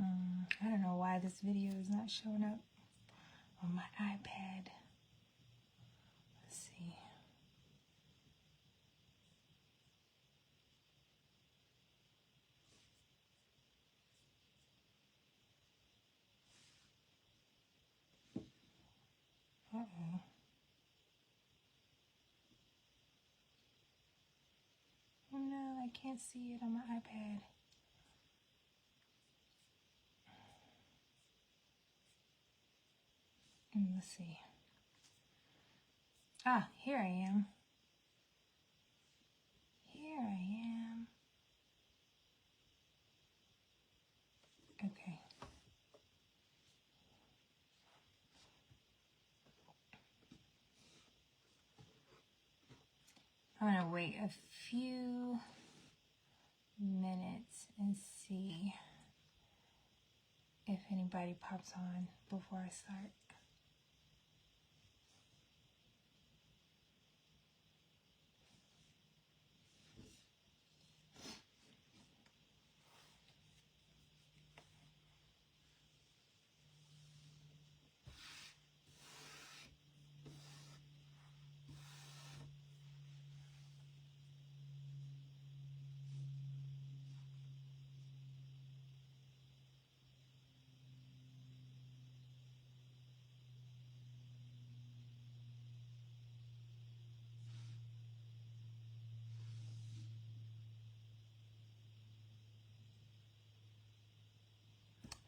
I don't know why this video is not showing up on my iPad. Let's see. Uh-oh. Oh no, I can't see it on my iPad. Let's see. Ah, here I am. Here I am. Okay. I'm gonna wait a few minutes and see if anybody pops on before I start.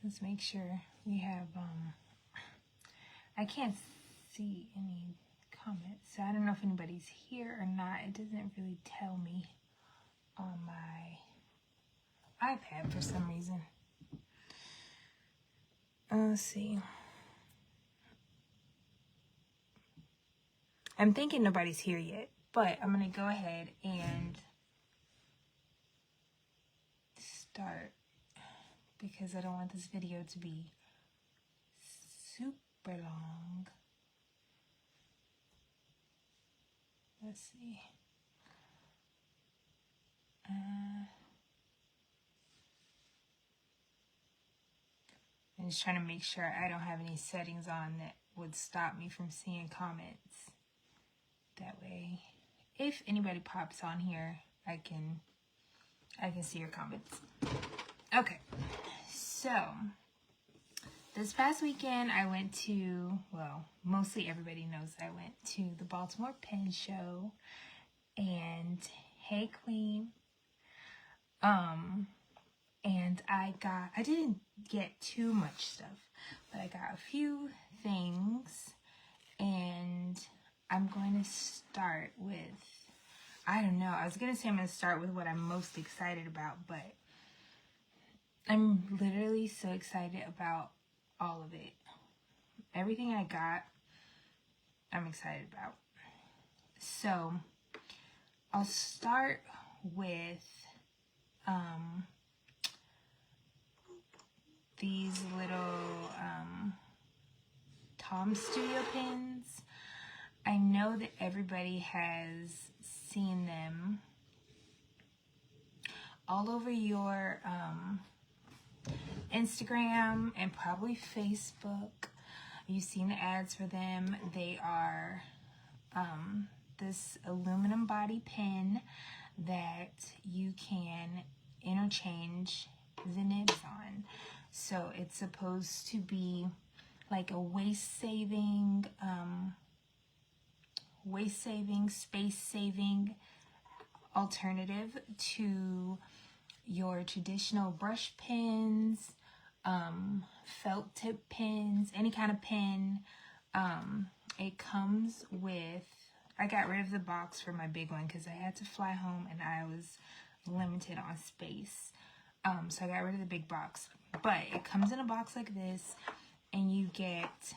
Let's make sure we have, I can't see any comments, so I don't know if anybody's here or not. It doesn't really tell me on my iPad for some reason. Let's see. I'm thinking nobody's here yet, but I'm going to go ahead and start because I don't want this video to be super long. Let's see. I'm just trying to make sure I don't have any settings on that would stop me from seeing comments. That way, if anybody pops on here, I can see your comments. Okay, so this past weekend I went to, well, mostly everybody knows I went to the Baltimore Pen Show, and hey Queen, and I didn't get too much stuff, but I got a few things, and I'm going to start with, I don't know, I was going to say I'm going to start with what I'm most excited about, but I'm literally so excited about all of it. Everything I got, I'm excited about. So, I'll start with these little Tom Studio pins. I know that everybody has seen them all over your Instagram and probably Facebook. You've seen the ads for them. They are this aluminum body pen that you can interchange the nibs on. So it's supposed to be like a waist-saving, space-saving alternative to your traditional brush pens, felt tip pens, any kind of pen. It comes with, I got rid of the box for my big one because I had to fly home and I was limited on space. So I got rid of the big box. But it comes in a box like this, and you get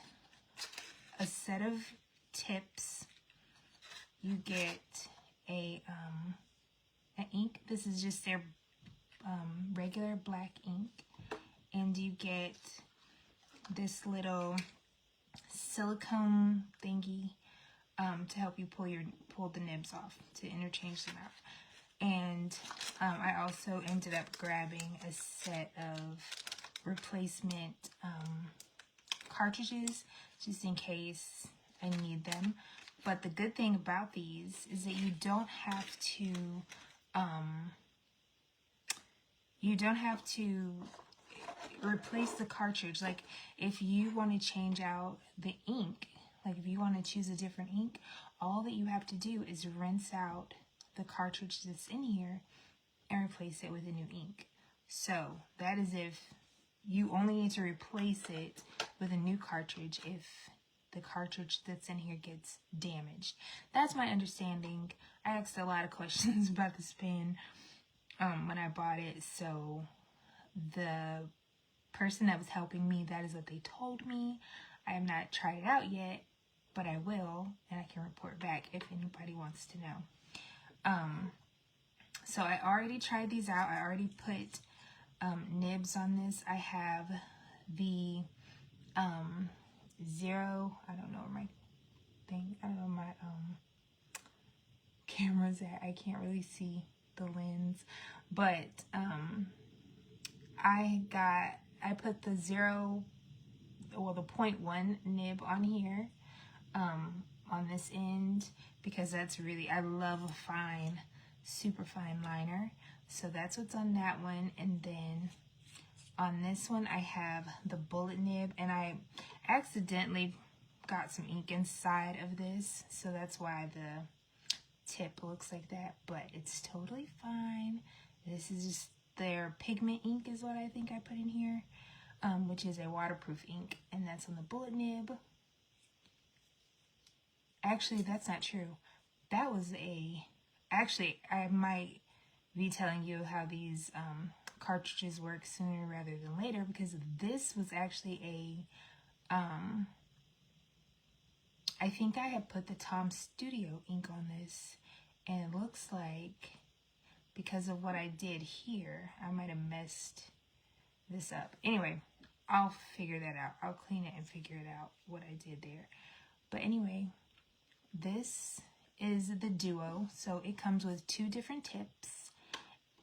a set of tips. You get a ink. This is just their regular black ink, and you get this little silicone thingy to help you pull the nibs off, to interchange them out. And I also ended up grabbing a set of replacement cartridges just in case I need them. But the good thing about these is that you don't have to replace the cartridge. Like if you want to change out the ink, like if you want to choose a different ink, all that you have to do is rinse out the cartridge that's in here and replace it with a new ink. So that is if you only need to replace it with a new cartridge if the cartridge that's in here gets damaged. That's my understanding. I asked a lot of questions about this pen when I bought it, so the person that was helping me, that is what they told me. I have not tried it out yet, but I will, and I can report back if anybody wants to know. So I already tried these out. I already put nibs on this. I have the zero, I don't know where my thing, I don't know where my camera's at. I can't really see the lens, but I put the 0.1 nib on here on this end because that's really, I love a fine, super fine liner. So that's what's on that one. And then on this one I have the bullet nib, and I accidentally got some ink inside of this, so that's why the tip looks like that, but it's totally fine. This is just their pigment ink is what I think I put in here, which is a waterproof ink, and that's on the bullet nib. Actually, that's not true. That was actually, I might be telling you how these cartridges work sooner rather than later, because this was actually I think I had put the Tom Studio ink on this, and it looks like because of what I did here, I might have messed this up. Anyway, I'll figure that out. I'll clean it and figure it out what I did there. But anyway, this is the Duo, so it comes with 2 different tips,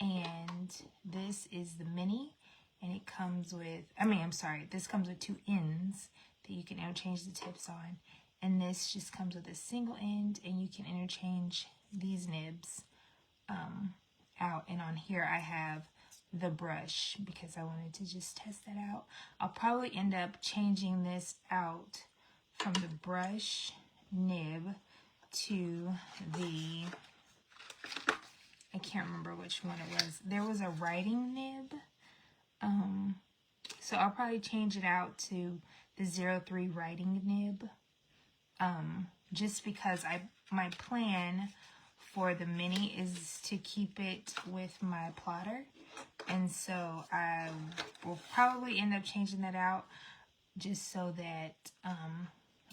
and this is the Mini, and it comes with, this comes with 2 ends that you can interchange the tips on, and this just comes with a single end, and you can interchange these nibs out. And on here I have the brush because I wanted to just test that out. I'll probably end up changing this out from the brush nib to the, I can't remember which one it was. There was a writing nib. So I'll probably change it out to the 03 writing nib. Just because my plan for the Mini is to keep it with my plotter. And so I will probably end up changing that out just so that,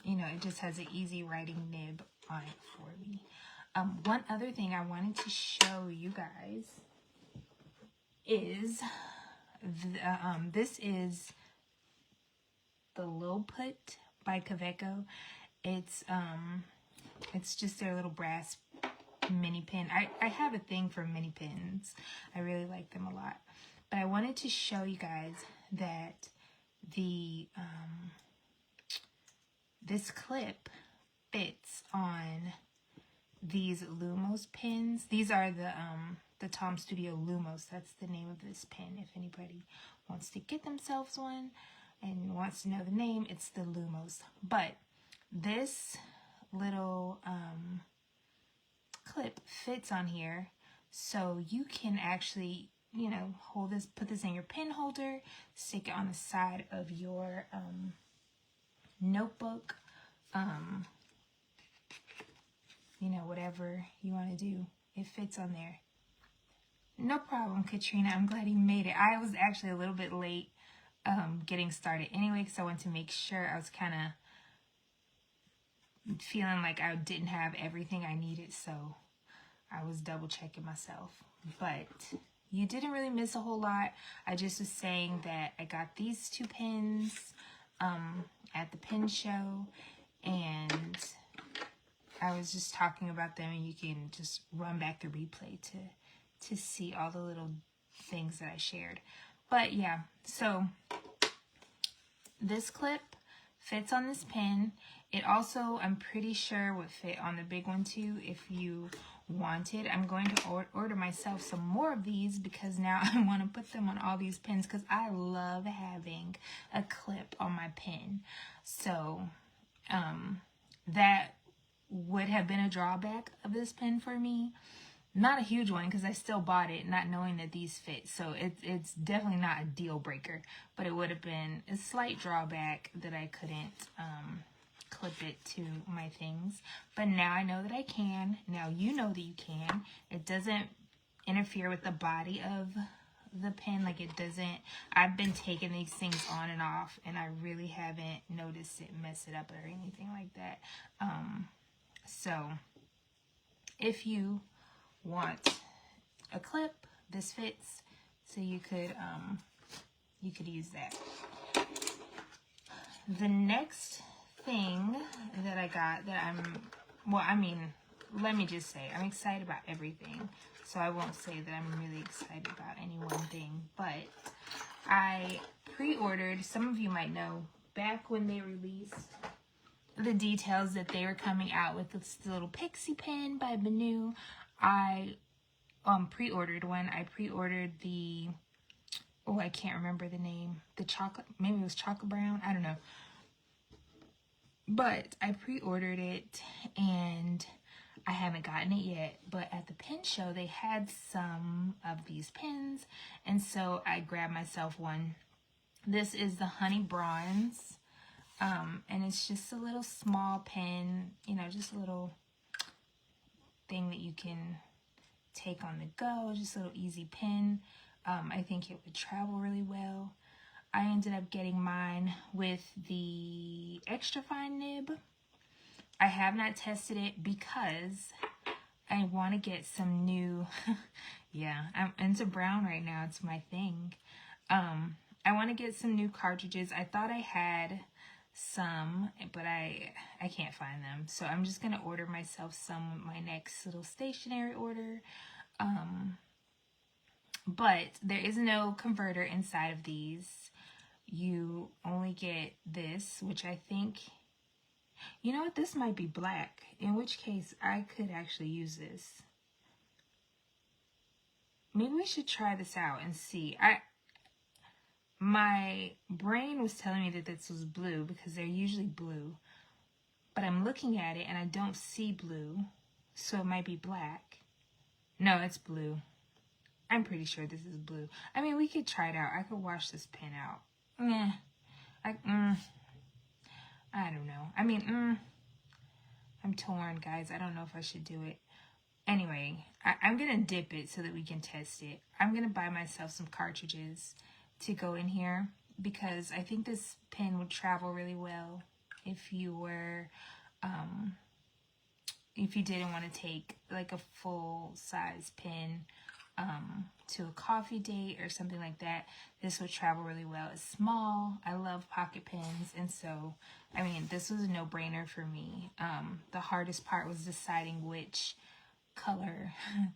you know, it just has an easy writing nib on it for me. One other thing I wanted to show you guys is, this is the Lilliput by Kaweco. It's just their little brass mini pen. I have a thing for mini pens. I really like them a lot. But I wanted to show you guys that the this clip fits on these Lumos pens. These are the Tom Studio Lumos. That's the name of this pen. If anybody wants to get themselves one and wants to know the name, it's the Lumos. But this little clip fits on here, so you can actually, you know, hold this, put this in your pen holder, stick it on the side of your notebook, you know, whatever you want to do, it fits on there. No problem, Katrina. I'm glad you made it. I was actually a little bit late getting started anyway, because I wanted to make sure. I was kind of feeling like I didn't have everything I needed, so I was double checking myself. But you didn't really miss a whole lot. I just was saying that I got these 2 pens at the pen show, and I was just talking about them, and you can just run back the replay to see all the little things that I shared. But yeah, so this clip fits on this pin. It also, I'm pretty sure, would fit on the big one too if you wanted. I'm going to order myself some more of these because now I want to put them on all these pins because I love having a clip on my pin. So that would have been a drawback of this pin for me. Not a huge one because I still bought it not knowing that these fit. So it's definitely not a deal breaker, but it would have been a slight drawback that I couldn't clip it to my things. But now I know that I can. Now you know that you can. It doesn't interfere with the body of the pin. Like it doesn't. I've been taking these things on and off and I really haven't noticed it mess it up or anything like that. So if you want a clip, this fits, so you could use that. The next thing that I got that let me just say I'm excited about everything, so I won't say that I'm really excited about any one thing, but I pre-ordered, some of you might know, back when they released the details that they were coming out with this little pixie pen by Benu. I pre-ordered one. I pre-ordered the, oh, I can't remember the name. The chocolate, maybe it was chocolate brown. I don't know. But I pre-ordered it and I haven't gotten it yet. But at the pen show, they had some of these pens. And so I grabbed myself one. This is the Honey Bronze. And it's just a little small pen, you know, just a little thing that you can take on the go, just a little easy pen. I think it would travel really well. I ended up getting mine with the extra fine nib. I have not tested it because I want to get some new, yeah, I'm into brown right now. It's my thing. I want to get some new cartridges. I thought I had some, but I can't find them. So I'm just going to order myself some with my next little stationery order. But there is no converter inside of these. You only get this, which I think, you know what, this might be black, in which case I could actually use this. Maybe we should try this out and see. My brain was telling me that this was blue because they're usually blue, but I'm looking at it and I don't see blue, so it might be black. No, it's blue. I'm pretty sure this is blue. I mean, we could try it out. I could wash this pen out. I don't know. I mean, I'm torn, guys. I don't know if I should do it. Anyway, I'm going to dip it so that we can test it. I'm going to buy myself some cartridges to go in here because I think this pen would travel really well if you were, if you didn't want to take like a full size pen to a coffee date or something like that. This would travel really well. It's small. I love pocket pens, and so I mean this was a no-brainer for me. The hardest part was deciding which color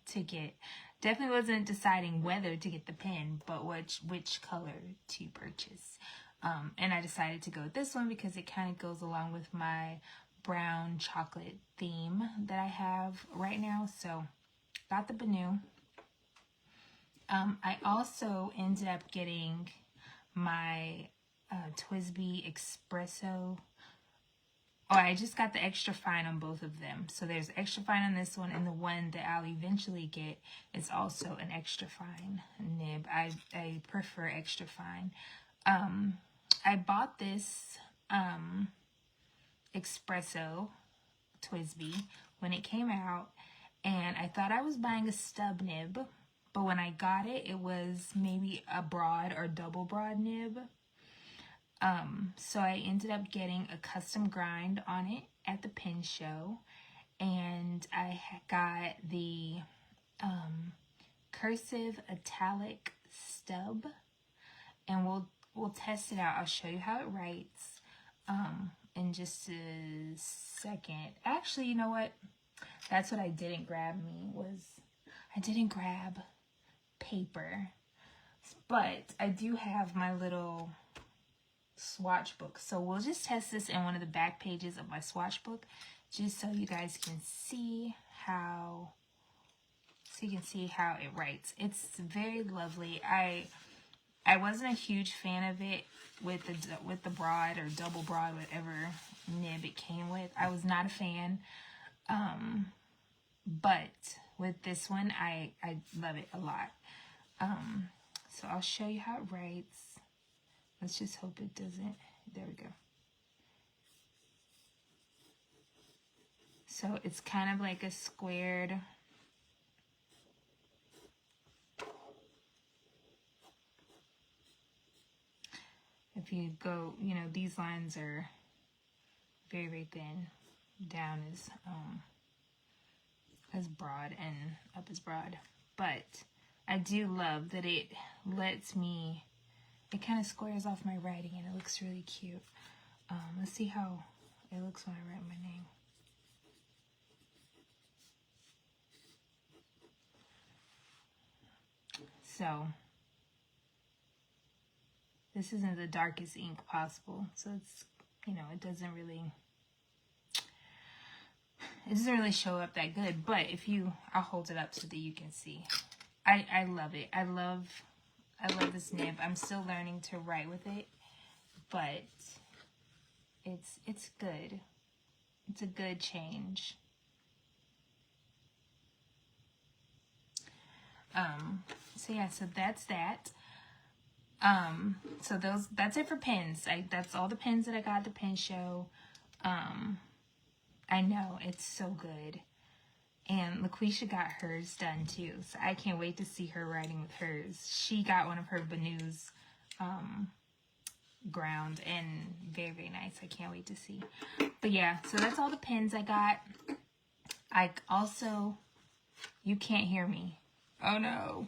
to get. Definitely wasn't deciding whether to get the pen, but which color to purchase. And I decided to go with this one because it kind of goes along with my brown chocolate theme that I have right now. So got the Benu. I also ended up getting my Twisby Espresso. Oh, I just got the extra fine on both of them. So there's extra fine on this one, and the one that I'll eventually get is also an extra fine nib. I prefer extra fine. I bought this Espresso Twisby when it came out, and I thought I was buying a stub nib, but when I got it, it was maybe a broad or double broad nib. So I ended up getting a custom grind on it at the pen show, and I got the cursive italic stub, and we'll test it out. I'll show you how it writes in just a second. Actually, you know what? That's what I didn't grab I didn't grab paper. But I do have my little swatch book. So we'll just test this in one of the back pages of my swatch book, just so you guys can see how it writes. It's very lovely. I wasn't a huge fan of it with the broad or double broad, whatever nib it came with. I was not a fan. But with this one, I love it a lot. So I'll show you how it writes. Let's just hope it doesn't. There we go. So it's kind of like a squared. If you go, you know, these lines are very, very thin. Down is as broad and up as broad. But I do love that it lets me, it kind of squares off my writing and it looks really cute. Let's see how it looks when I write my name. So this isn't the darkest ink possible, so it's, you know, it doesn't really show up that good. But if you, I'll hold it up so that you can see. I love it. I love this nib. I'm still learning to write with it, but it's good. It's a good change. So yeah, so that's that. So that's it for pens. That's all the pens that I got at the pen show. I know, it's so good. And LaQuisha got hers done too, so I can't wait to see her writing with hers. She got one of her Banus ground, and very, very nice. I can't wait to see. But yeah, so that's all the pens I got. I also, you can't hear me. Oh no.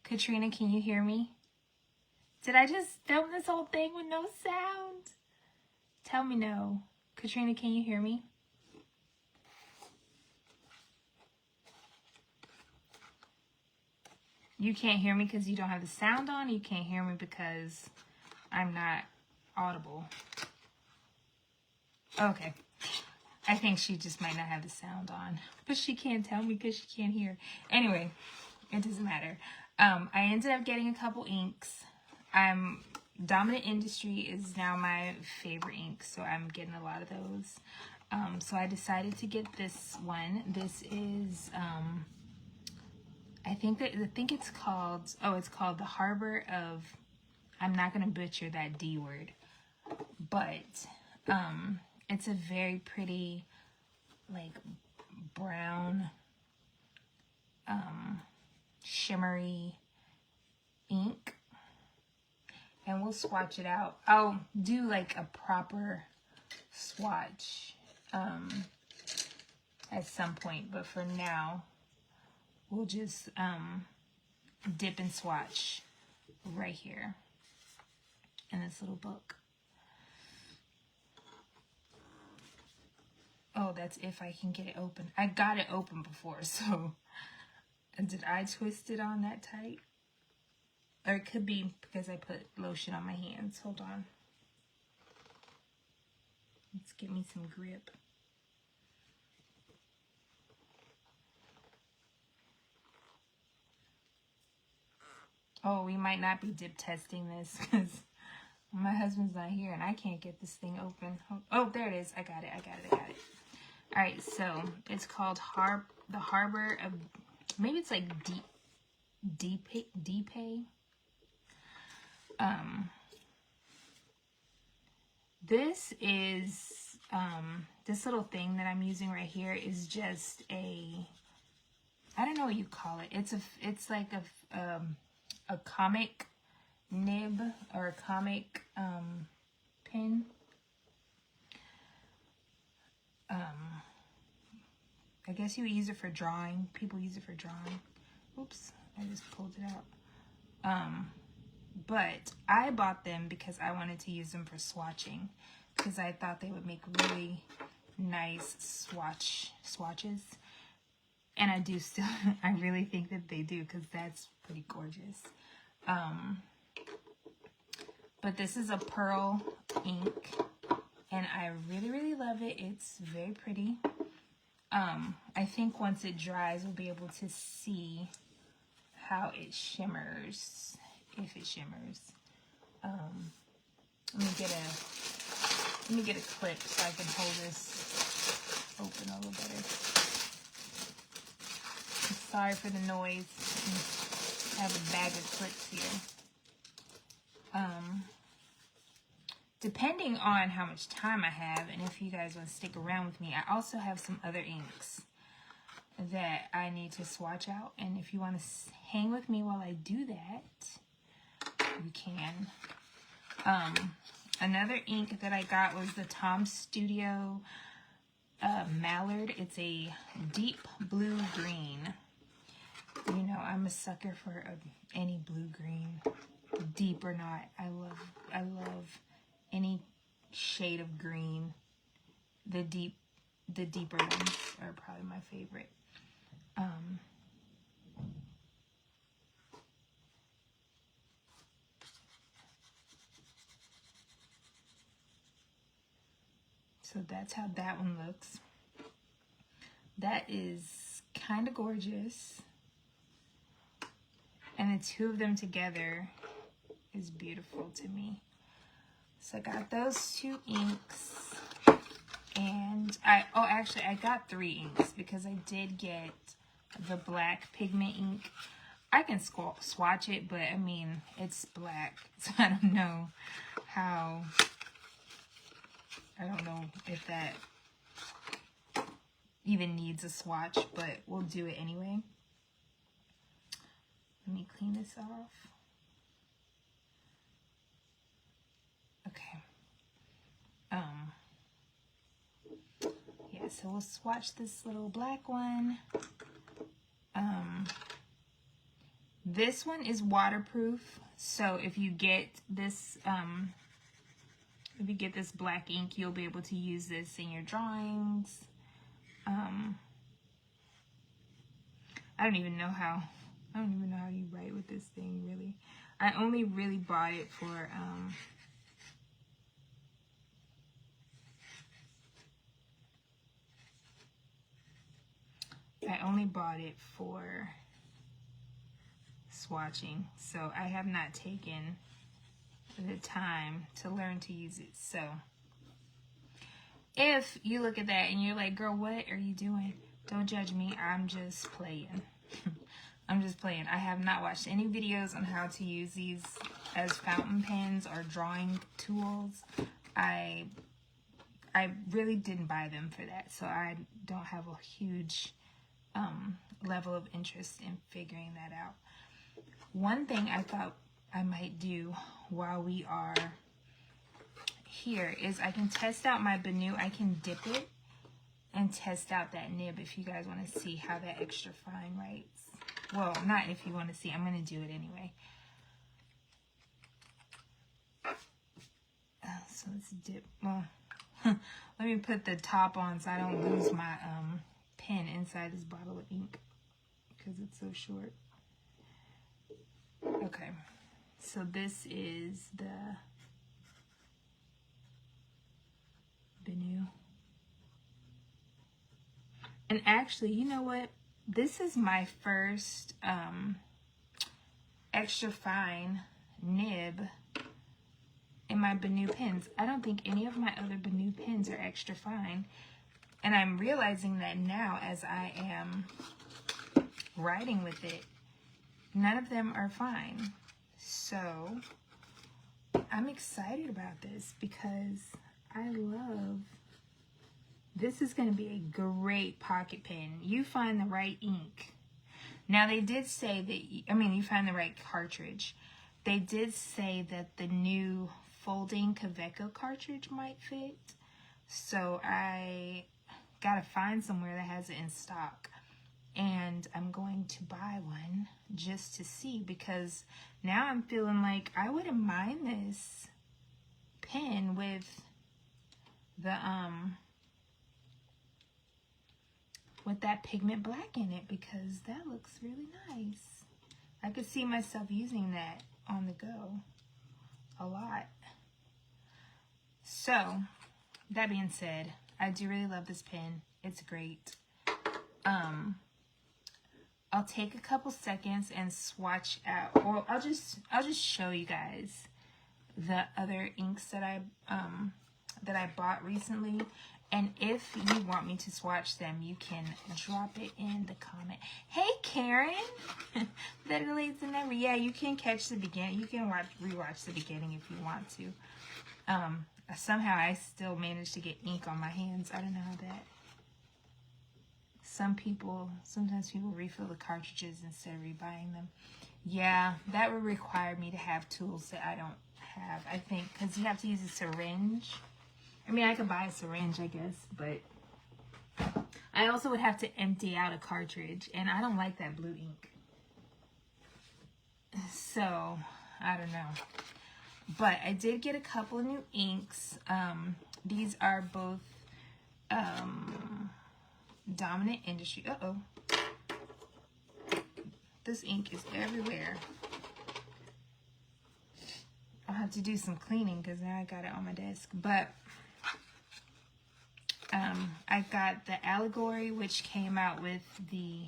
Katrina, can you hear me? Did I just film this whole thing with no sound? Tell me no. Katrina, can you hear me? You can't hear me because you don't have the sound on? You can't hear me because I'm not audible? Okay. I think she just might not have the sound on. But she can't tell me because she can't hear. Anyway, it doesn't matter. I ended up getting a couple inks. Dominant Industry is now my favorite ink, so I'm getting a lot of those. So I decided to get this one. This is, I think it's called, it's called The Harbor of, I'm not going to butcher that D word, but it's a very pretty, like, brown, shimmery ink. And we'll swatch it out. I'll do like a proper swatch at some point, but for now, we'll just dip and swatch right here in this little book. Oh, that's if I can get it open. I got it open before, so did I twist it on that tight? Or it could be because I put lotion on my hands. Hold on. Let's get me some grip. Oh, we might not be dip testing this because my husband's not here and I can't get this thing open. Oh, there it is. I got it. All right, so it's called The Harbor of, maybe it's like Deepay. This is, this little thing that I'm using right here is just a, I don't know what you call it. It's like a comic nib or a comic, pin. I guess you would use it for drawing. People use it for drawing. Oops, I just pulled it out. But I bought them because I wanted to use them for swatching, because I thought they would make really nice swatches. And I do still, I really think that they do, because that's pretty gorgeous. But this is a pearl ink, and I really, really love it. It's very pretty. I think once it dries, we'll be able to see how it shimmers, if it shimmers. Let me get a clip so I can hold this open a little better. I'm sorry for the noise. I have a bag of clips here. Depending on how much time I have, and if you guys want to stick around with me, I also have some other inks that I need to swatch out. And if you want to hang with me while I do that, you can. Another ink that I got was the Tom Studio Mallard. It's a deep blue green. You know, I'm a sucker for any blue green, deep or not. I love any shade of green. The deeper ones are probably my favorite. So that's how that one looks. That is kind of gorgeous. And the two of them together is beautiful to me. So I got those two inks. And actually I got 3 inks because I did get the black pigment ink. I can swatch it, but I mean, it's black. So I don't know if that even needs a swatch, but we'll do it anyway. Let me clean this off. Okay. Yeah, so we'll swatch this little black one. This one is waterproof, so if you get this black ink, you'll be able to use this in your drawings. I don't even know how you write with this thing, really. I only really bought it for swatching, so I have not taken the time to learn to use it. So if you look at that and you're like, girl, what are you doing? Don't judge me. I'm just playing. I'm just playing. I have not watched any videos on how to use these as fountain pens or drawing tools. I really didn't buy them for that, so I don't have a huge level of interest in figuring that out. One thing I thought I might do while we are here is I can test out my Banu. I can dip it and test out that nib if you guys want to see how that extra fine writes. Well, not if you want to see. I'm going to do it anyway. So let's dip. Well, let me put the top on so I don't lose my pen inside this bottle of ink because it's so short. Okay, so this is the Banu. And actually, you know what? This is my first extra fine nib in my Banu pens. I don't think any of my other Banu pens are extra fine. And I'm realizing that now as I am writing with it, none of them are fine. So I'm excited about this because I love, this is going to be a great pocket pen. You find the right ink. Now they did say that, you find the right cartridge. They did say that the new folding Kaweco cartridge might fit. So I gotta find somewhere that has it in stock. And I'm going to buy one just to see, because now I'm feeling like I wouldn't mind this pen with the with that pigment black in it, because that looks really nice. I could see myself using that on the go a lot. So, that being said, I do really love this pen. It's great. I'll take a couple seconds and swatch out, or I'll just show you guys the other inks that I bought recently. And if you want me to swatch them, you can drop it in the comment. Hey, Karen. Better late than never. Yeah, you can catch the beginning. You can rewatch the beginning if you want to. Somehow I still managed to get ink on my hands. I don't know how that. Sometimes people refill the cartridges instead of rebuying them. Yeah, that would require me to have tools that I don't have, I think, because you have to use a syringe. I mean, I could buy a syringe, I guess, but I also would have to empty out a cartridge, and I don't like that blue ink. So, I don't know. But I did get a couple of new inks. These are both Dominant Industry. Uh-oh. This ink is everywhere. I'll have to do some cleaning because now I got it on my desk. But I got the Allegory, which came out with the,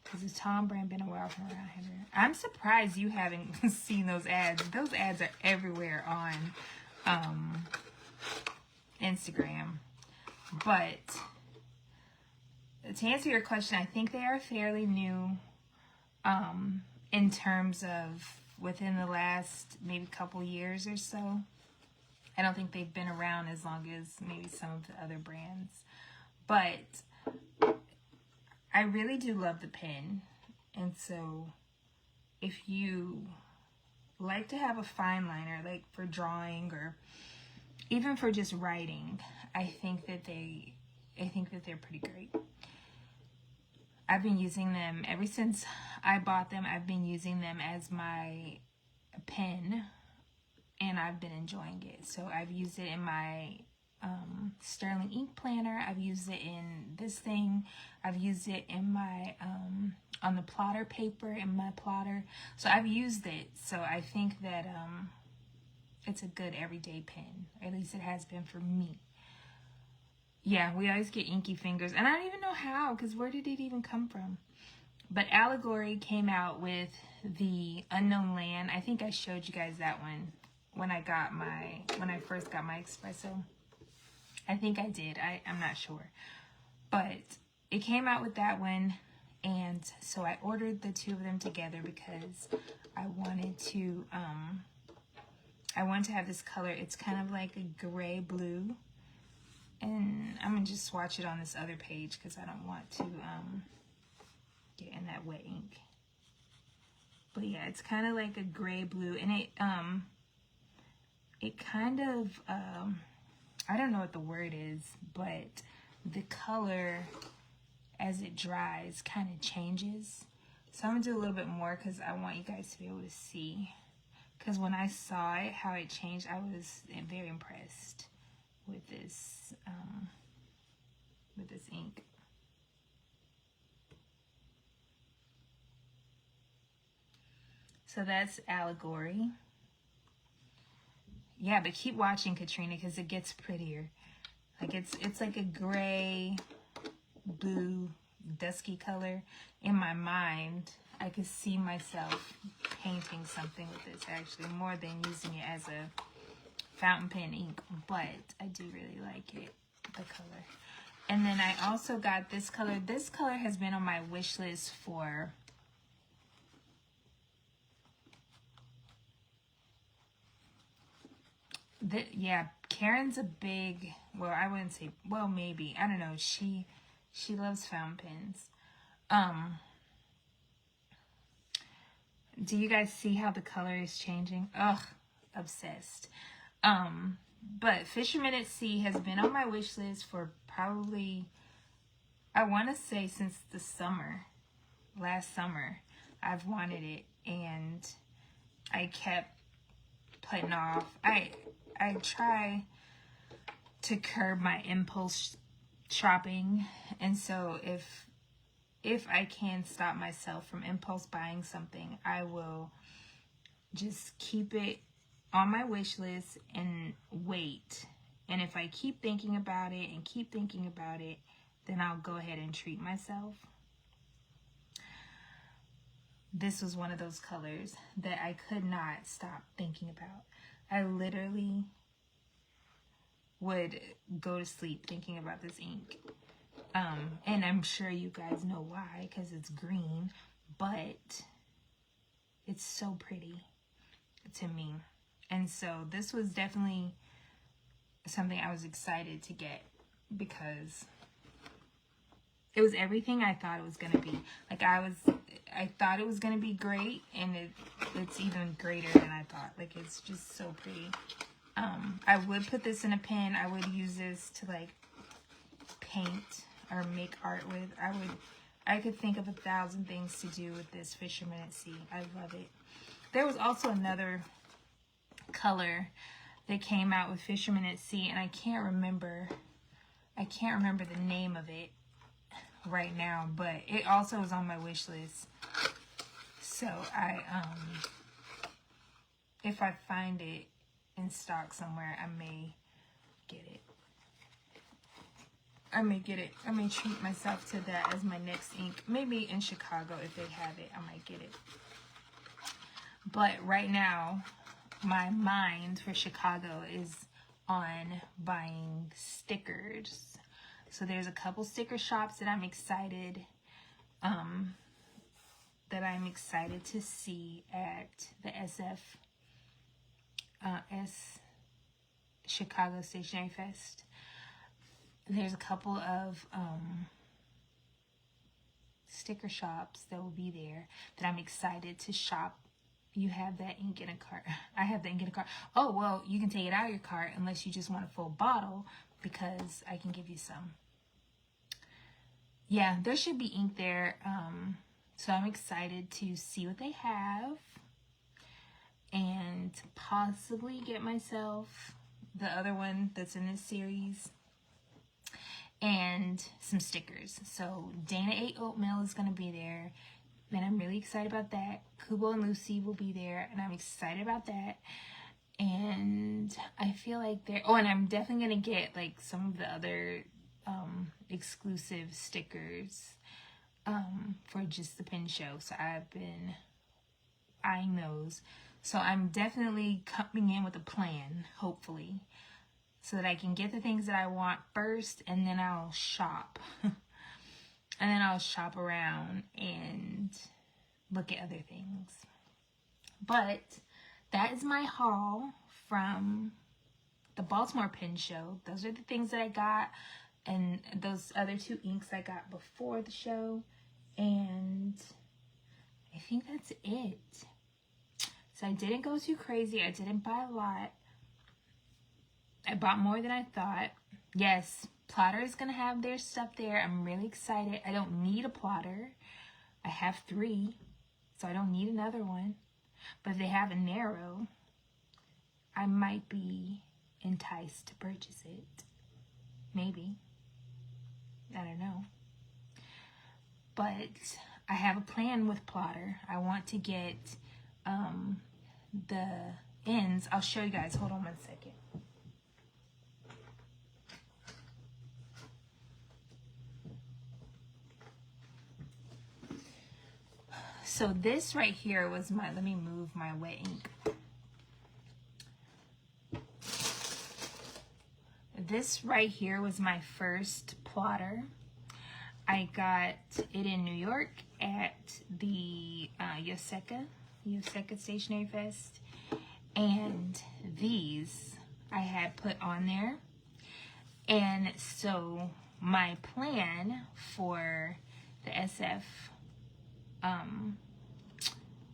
because the Tom brand been a while from around here. I'm surprised you haven't seen those ads. Those ads are everywhere on Instagram. But to answer your question, I think they are fairly new in terms of within the last maybe couple years or so. I don't think they've been around as long as maybe some of the other brands. But I really do love the pen. And so if you like to have a fine liner, like for drawing or even for just writing, I think that they're pretty great. I've been using them ever since I bought them. I've been using them as my pen, and I've been enjoying it. So I've used it in my Sterling ink planner. I've used it in this thing. I've used it in my on the plotter paper in my plotter. So I've used it. So I think that it's a good everyday pen. At least it has been for me. Yeah, we always get inky fingers, and I don't even know how, because where did it even come from? But Allegory came out with the Unknown Land. I think I showed you guys that one when I first got my espresso. I think I did. I'm not sure. But it came out with that one, and so I ordered the two of them together because I wanted to have this color. It's kind of like a gray blue. And I'm going to just swatch it on this other page because I don't want to get in that wet ink. But yeah, it's kind of like a gray blue. And it kind of, I don't know what the word is, but the color as it dries kind of changes. So I'm going to do a little bit more because I want you guys to be able to see. Because when I saw it, how it changed, I was very impressed with this ink. So that's Allegory. Yeah, but keep watching, Katrina, because it gets prettier. Like it's like a gray, blue, dusky color. In my mind, I could see myself painting something with this, actually, more than using it as a fountain pen ink. But I do really like it, the color. And then I also got this color. This color has been on my wish list for yeah, Karen's a big, well, I wouldn't say, well, maybe, I don't know, she loves fountain pens. Do you guys see how the color is changing? Ugh, obsessed. But Fisherman at Sea has been on my wish list for probably, I want to say since the summer, last summer. I've wanted it, and I kept putting off. I try to curb my impulse shopping, and so if I can stop myself from impulse buying something, I will just keep it on my wish list and wait. And if I keep thinking about it and keep thinking about it, then I'll go ahead and treat myself. This was one of those colors that I could not stop thinking about. I literally would go to sleep thinking about this ink. And I'm sure you guys know why, because it's green, but it's so pretty to me. And so this was definitely something I was excited to get because it was everything I thought it was going to be. Like I thought it was going to be great, and it's even greater than I thought. Like it's just so pretty. I would put this in a pen. I would use this to like paint or make art with. I could think of 1,000 things to do with this Fisherman at Sea. I love it. There was also another color that came out with Fisherman at Sea, and I can't remember the name of it right now, but it also was on my wish list. So if I find it in stock somewhere, I may get it. I may treat myself to that as my next ink. Maybe in Chicago, if they have it, I might get it. But right now, my mind for Chicago is on buying stickers. So there's a couple sticker shops that I'm excited to see at the Chicago Stationery Fest. There's a couple of sticker shops that will be there that I'm excited to shop. You have that ink in a cart. I have the ink in a cart. Oh, well, you can take it out of your cart unless you just want a full bottle, because I can give you some. Yeah, there should be ink there. So I'm excited to see what they have and possibly get myself the other one that's in this series and some stickers. So Dana Ate Oatmeal is going to be there, and I'm really excited about that. Kubo and Lucy will be there, and I'm excited about that. And I feel like and I'm definitely going to get like some of the other exclusive stickers for just the pin show. So I've been eyeing those. So I'm definitely coming in with a plan, hopefully, so that I can get the things that I want first, and then I'll shop. And then I'll shop around and look at other things. But that is my haul from the Baltimore Pen Show. Those are the things that I got, and those other 2 inks I got before the show. And I think that's it. So I didn't go too crazy. I didn't buy a lot. I bought more than I thought. Yes, Plotter is going to have their stuff there. I'm really excited. I don't need a plotter. I have 3, so I don't need another one. But if they have a narrow, I might be enticed to purchase it. Maybe. I don't know. But I have a plan with Plotter. I want to get the ends. I'll show you guys. Hold on one second. So this right here was let me move my wet ink. This right here was my first plotter. I got it in New York at the Yoseka Stationery Fest. And these I had put on there. And so my plan for the SF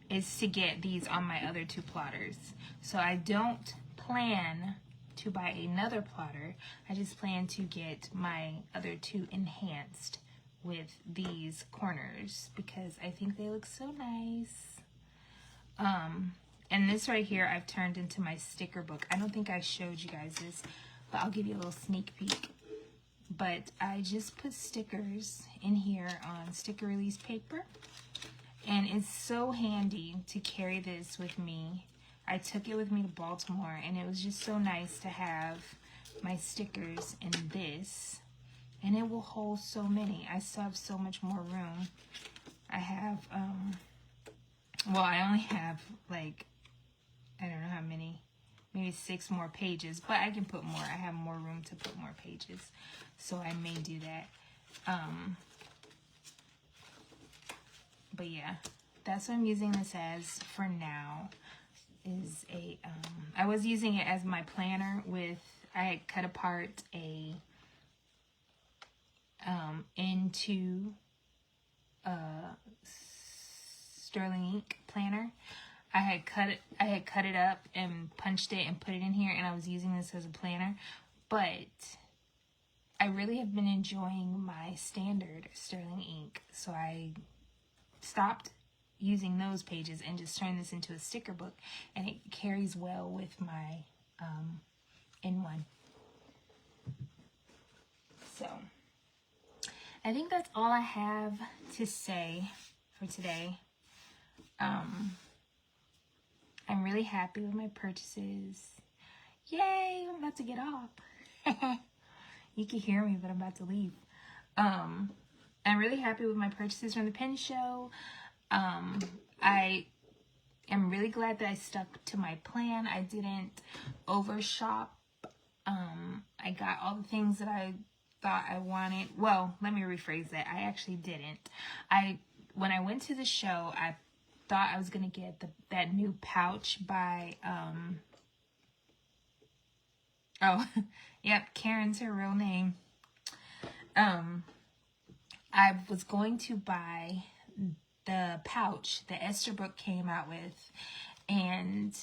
is to get these on my other 2 plotters. So I don't plan to buy another plotter. I just plan to get my other 2 enhanced with these corners because I think they look so nice. And this right here I've turned into my sticker book. I don't think I showed you guys this, but I'll give you a little sneak peek. But I just put stickers in here on sticker release paper. And it's so handy to carry this with me I took it with me to Baltimore, and it was just so nice to have my stickers in this. And it will hold so many. I still have so much more room. I have, well, I only have, like, I don't know how many, maybe 6 more pages, but I can put more. I have more room to put more pages, so I may do that. But yeah, that's what I'm using this as for now. Is a, I was using it as my planner with, I had cut apart a, into sterling ink planner. I had cut it up and punched it and put it in here, and I was using this as a planner. But I really have been enjoying my standard sterling ink, so I stopped using those pages and just turned this into a sticker book, and it carries well with my N1. So I think that's all I have to say for today. I'm really happy with my purchases. Yay, I'm about to get off. You can hear me, but I'm about to leave. I'm really happy with my purchases from the pen show. I am really glad that I stuck to my plan. I didn't overshop. I got all the things that I thought I wanted. Well, let me rephrase that. I actually didn't. When I went to the show, I thought I was gonna get that new pouch by oh yep, Karen's her real name. I was going to buy the pouch that Esterbrook came out with, and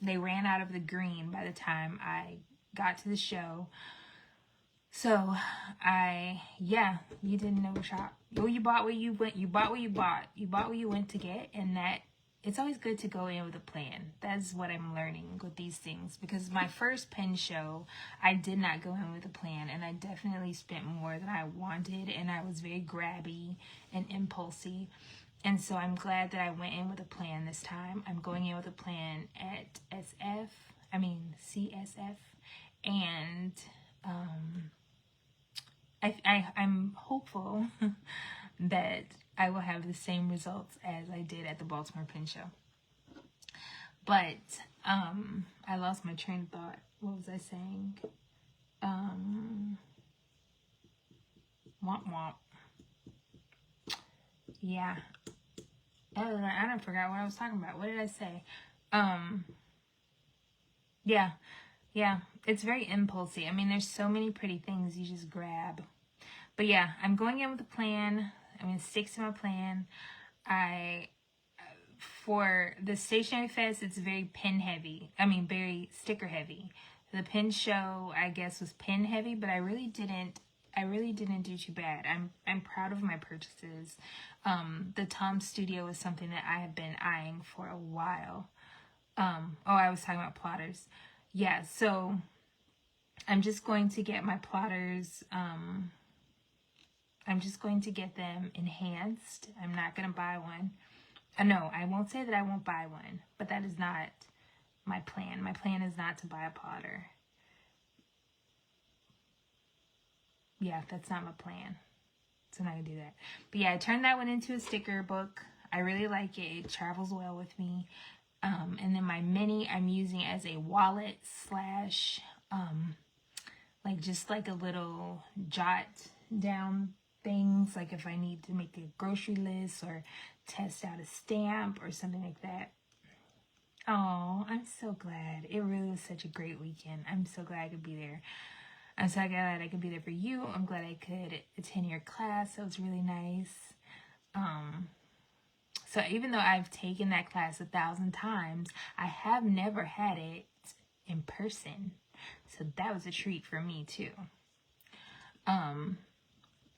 they ran out of the green by the time I got to the show. So you didn't overshop. Well, you bought what you went. You bought what you bought. You bought what you went to get, and that it's always good to go in with a plan. That's what I'm learning with these things, because my first pen show, I did not go in with a plan, and I definitely spent more than I wanted, and I was very grabby and impulsive. And so I'm glad that I went in with a plan this time. I'm going in with a plan at CSF, and I'm hopeful that I will have the same results as I did at the Baltimore Pen Show. But I lost my train of thought. What was I saying? Womp womp. Yeah. I don't forgot what I was talking about. What did I say? Yeah. It's very impulsive. I mean, there's so many pretty things you just grab. But yeah, I'm going in with a plan. I'm going to stick to my plan. For the Stationery Fest, it's very pen heavy. I mean, very sticker heavy. The pen show, I guess, was pen heavy, but I really didn't do too bad. I'm proud of my purchases. The Tom Studio is something that I have been eyeing for a while. I was talking about plotters. Yeah, so I'm just going to get my plotters. I'm just going to get them enhanced. I'm not going to buy one. No, I won't say that I won't buy one, but that is not my plan. My plan is not to buy a plotter. Yeah, that's not my plan. So I'm not going to do that. But yeah, I turned that one into a sticker book. I really like it. It travels well with me. And then my mini, I'm using as a wallet slash, just like a little jot down things, like if I need to make a grocery list or test out a stamp or something like that. Oh, I'm so glad. It really was such a great weekend. I'm so glad I could be there. I'm so glad I could be there for you. I'm glad I could attend your class. That was really nice. So even though I've taken that class 1,000 times, I have never had it in person. So that was a treat for me too.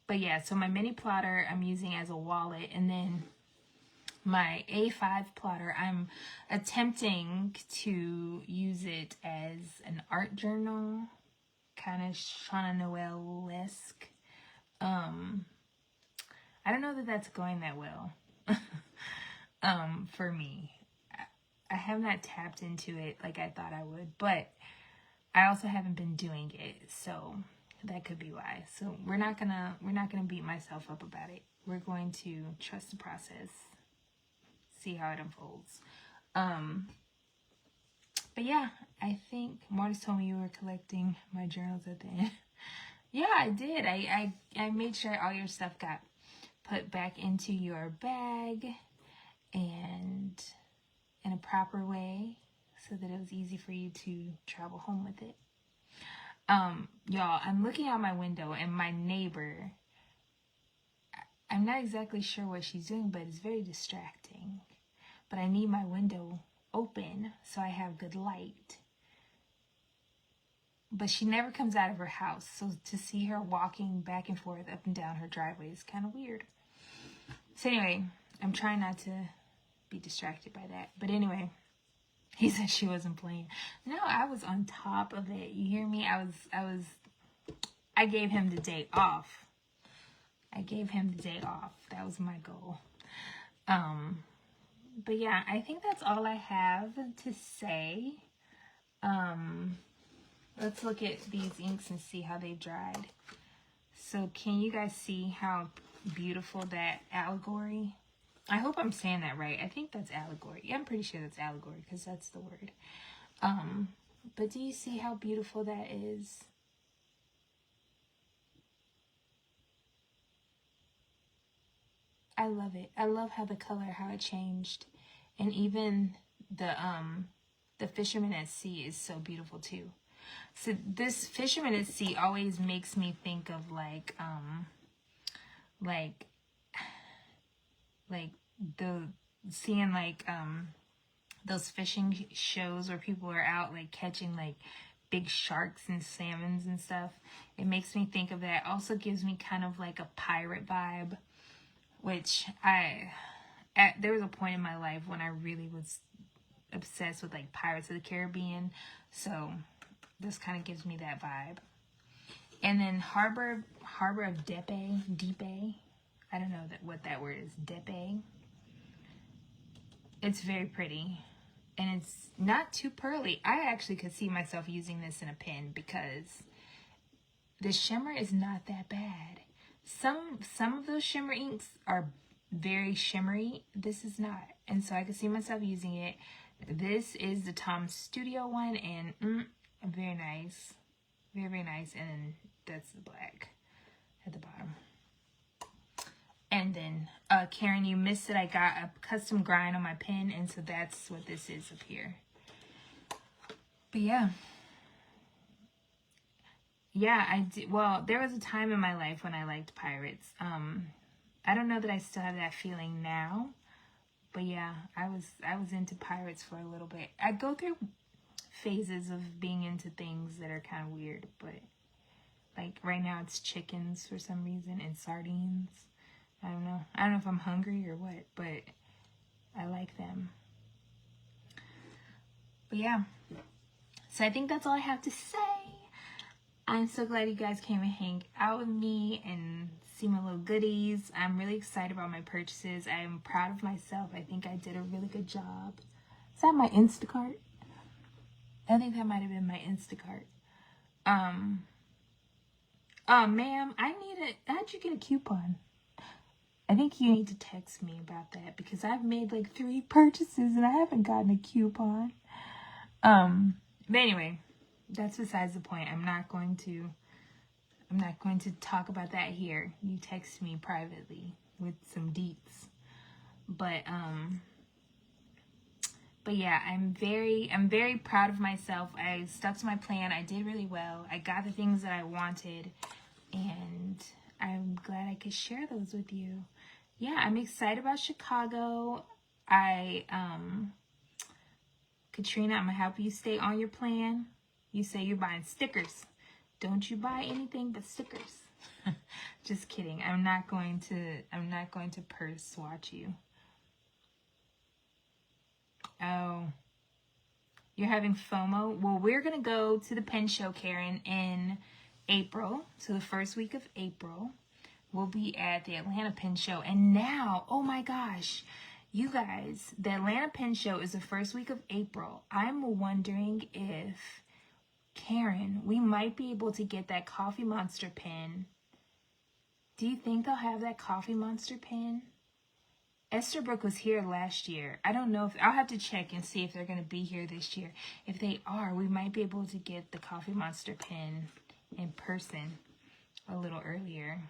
But yeah, so my mini plotter I'm using as a wallet, and then my A5 plotter, I'm attempting to use it as an art journal, kind of Shauna Noel-esque. I don't know that that's going that well for me. I have not tapped into it like I thought I would, but I also haven't been doing it, so that could be why. So we're not gonna beat myself up about it. We're going to trust the process, see how it unfolds. But yeah, I think Marty's told me you were collecting my journals at the end. Yeah, I did. I made sure all your stuff got put back into your bag and in a proper way so that it was easy for you to travel home with it. Y'all, I'm looking out my window and my neighbor, I'm not exactly sure what she's doing, but it's very distracting. But I need my window open so I have good light. But she never comes out of her house, so to see her walking back and forth up and down her driveway is kind of weird. So anyway, I'm trying not to be distracted by that. But anyway, he said she wasn't playing. No, I was on top of it. You hear me? I gave him the day off. That was my goal. But yeah, I think that's all I have to say. Let's look at these inks and see how they've dried. So can you guys see how beautiful that allegory? I hope I'm saying that right. I think that's allegory. Yeah, I'm pretty sure that's allegory because that's the word. But do you see how beautiful that is? I love it. I love how the color, how it changed. And even the fisherman at sea is so beautiful too. So this fisherman at sea always makes me think of like those fishing shows where people are out like catching like big sharks and salmons and stuff. It makes me think of that. Also gives me kind of like a pirate vibe, which there was a point in my life when I really was obsessed with like Pirates of the Caribbean. So this kind of gives me that vibe. And then Harbor of Depe. I don't know what that word is. Depe. It's very pretty. And it's not too pearly. I actually could see myself using this in a pen because the shimmer is not that bad. Some of those shimmer inks are very shimmery. This is not. And so I could see myself using it. This is the Tom Studio one, and very nice. Very, very nice. And then that's the black at the bottom. And then, Karen, you missed it. I got a custom grind on my pen, and so that's what this is up here. But yeah. Yeah, I did. Well, there was a time in my life when I liked pirates. I don't know that I still have that feeling now. But yeah, I was into pirates for a little bit. I go through phases of being into things that are kind of weird, but like right now it's chickens for some reason and sardines. I don't know if I'm hungry or what, but I like them. But yeah, so I think that's all I have to say. I'm so glad you guys came and hang out with me and see my little goodies. I'm really excited about my purchases. I'm proud of myself. I think I did a really good job. Is that my Instacart? I think that might have been my Instacart. Ma'am, how'd you get a coupon? I think you need to text me about that because I've made like 3 purchases and I haven't gotten a coupon. But anyway, that's besides the point. I'm not going to talk about that here. You text me privately with some deets. But yeah, I'm very proud of myself. I stuck to my plan. I did really well. I got the things that I wanted, and I'm glad I could share those with you. Yeah, I'm excited about Chicago. Katrina, I'm gonna help you stay on your plan. You say you're buying stickers. Don't you buy anything but stickers. Just kidding. I'm not going to purse swatch you. Oh, you're having FOMO? Well, we're going to go to the pen show, Karen, in April. So the first week of April, we'll be at the Atlanta Pen Show. And now, oh my gosh, You guys, the Atlanta Pen Show is the first week of April. I'm wondering if, Karen, we might be able to get that Coffee Monster pen. Do you think they'll have that Coffee Monster pen? Esterbrook was here last year. I don't know if, I'll have to check and see if they're going to be here this year. If they are, we might be able to get the Coffee Monster pen in person a little earlier.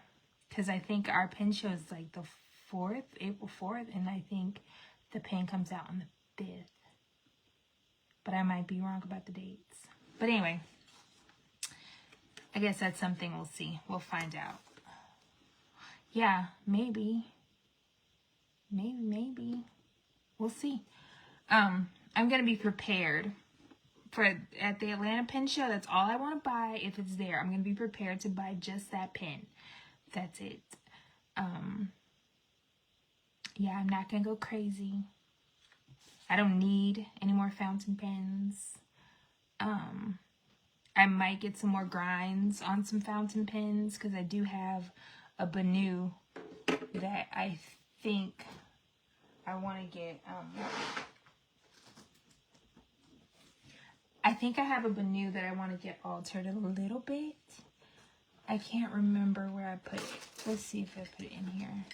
Because I think our pen show is like the 4th, April 4th, and I think the pen comes out on the 5th. But I might be wrong about the dates. But anyway, I guess that's something we'll see. We'll find out. Yeah, maybe. Maybe. We'll see. I'm going to be prepared for at the Atlanta Pen Show. That's all I want to buy if it's there. I'm going to be prepared to buy just that pen. That's it. Yeah, I'm not going to go crazy. I don't need any more fountain pens. I might get some more grinds on some fountain pens because I do have a Banu that I think I want to get. I think I have a Banu that I want to get altered a little bit. I can't remember where I put it. Let's see if I put it in here.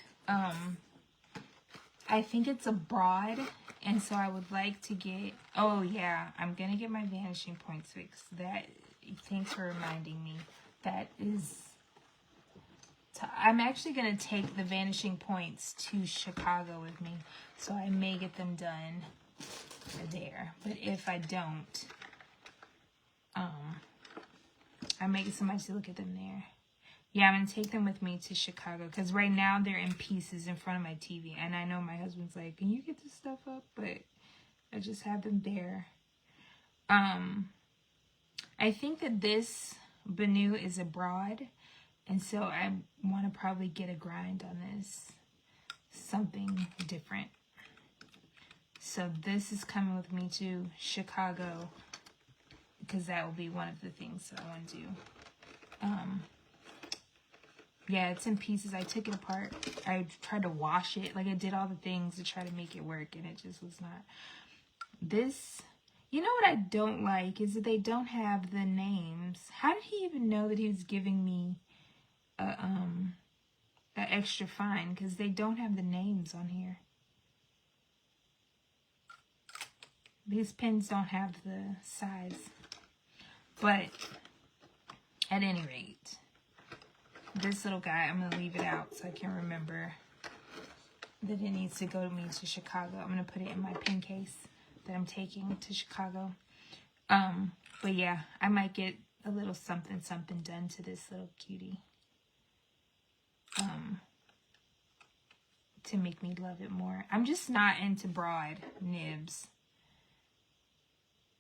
I think it's a broad, and so I would like to get, oh yeah, I'm going to get my vanishing points fixed. That, thanks for reminding me. That is, I'm actually going to take the vanishing points to Chicago with me, so I may get them done there. But if I don't, I may get somebody to look at them there. Yeah, I'm going to take them with me to Chicago because right now they're in pieces in front of my TV. And I know my husband's like, can you get this stuff up? But I just have them there. I think that this Banu is a broad. And so I want to probably get a grind on this. Something different. So this is coming with me to Chicago because that will be one of the things that I want to do. Yeah, it's in pieces. I took it apart. I tried to wash it. Like, I did all the things to try to make it work, and it just was not. This, you know what I don't like is that they don't have the names. How did he even know that he was giving me a extra fine? Because they don't have the names on here. These pens don't have the size. But, at any rate, this little guy, I'm going to leave it out so I can remember that it needs to go to me to Chicago. I'm going to put it in my pen case that I'm taking to Chicago. But yeah, I might get a little something done to this little cutie. To make me love it more. I'm just not into broad nibs.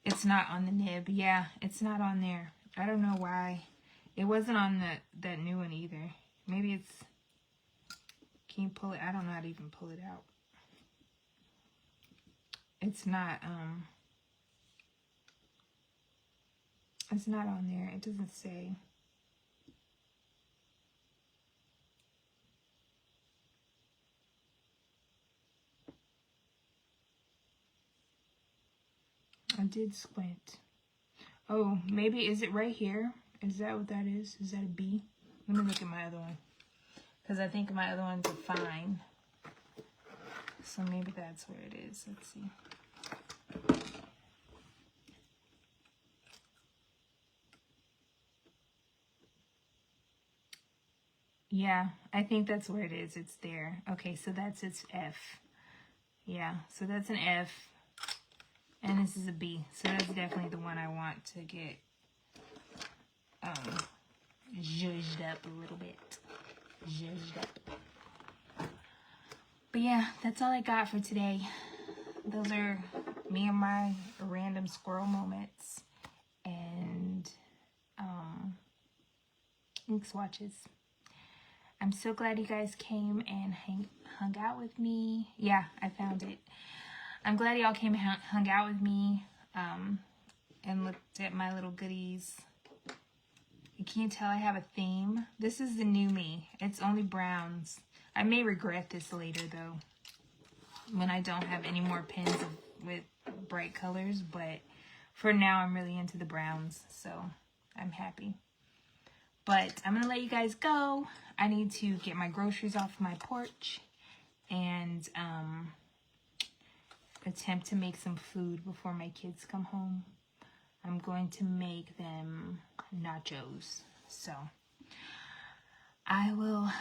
It's not on the nib. Yeah, it's not on there. I don't know why. It wasn't on that new one either. Maybe it's... Can you pull it? I don't know how to even pull it out. It's not, it's not on there. It doesn't say. I did squint. Oh, maybe, is it right here? Is that what that is? Is that a B? Let me look at my other one. Because I think my other ones are fine. So maybe that's where it is. Let's see. Yeah, I think that's where it is. It's there. Okay, so that's its F. Yeah, so that's an F. And this is a B. So that's definitely the one I want to get zhuzhed up a little bit. Zhuzhed up. But yeah, that's all I got for today. Those are me and my random squirrel moments. And ink swatches. I'm so glad you guys came and hung out with me. Yeah, I found it. I'm glad y'all came and hung out with me and looked at my little goodies. Can you tell I have a theme? This is the new me. It's only browns. I may regret this later, though. when I don't have any more pens with bright colors. But for now, I'm really into the browns, so I'm happy. But I'm going to let you guys go. I need to get my groceries off my porch and attempt to make some food before my kids come home. I'm going to make them nachos. So I will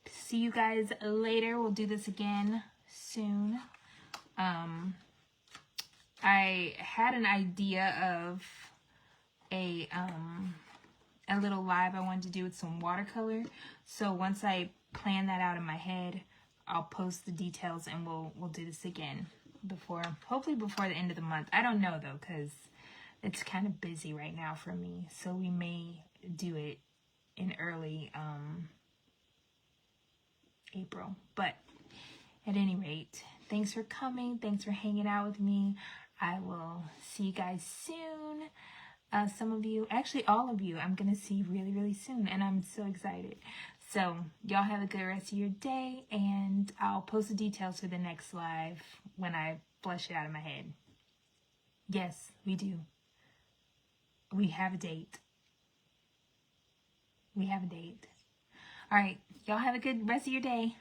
see you guys later. We'll do this again soon. I had an idea of a little live I wanted to do with some watercolor. So once I plan that out in my head, I'll post the details and we'll do this again hopefully before the end of the month. I don't know though, because it's kind of busy right now for me. So we may do it in early April. But at any rate, thanks for coming. Thanks for hanging out with me. I will see you guys soon. Some of you, actually all of you, I'm going to see really, really soon. And I'm so excited. So y'all have a good rest of your day. And I'll post the details for the next live when I flush it out of my head. Yes, we do. We have a date. We have a date. All right. Y'all have a good rest of your day.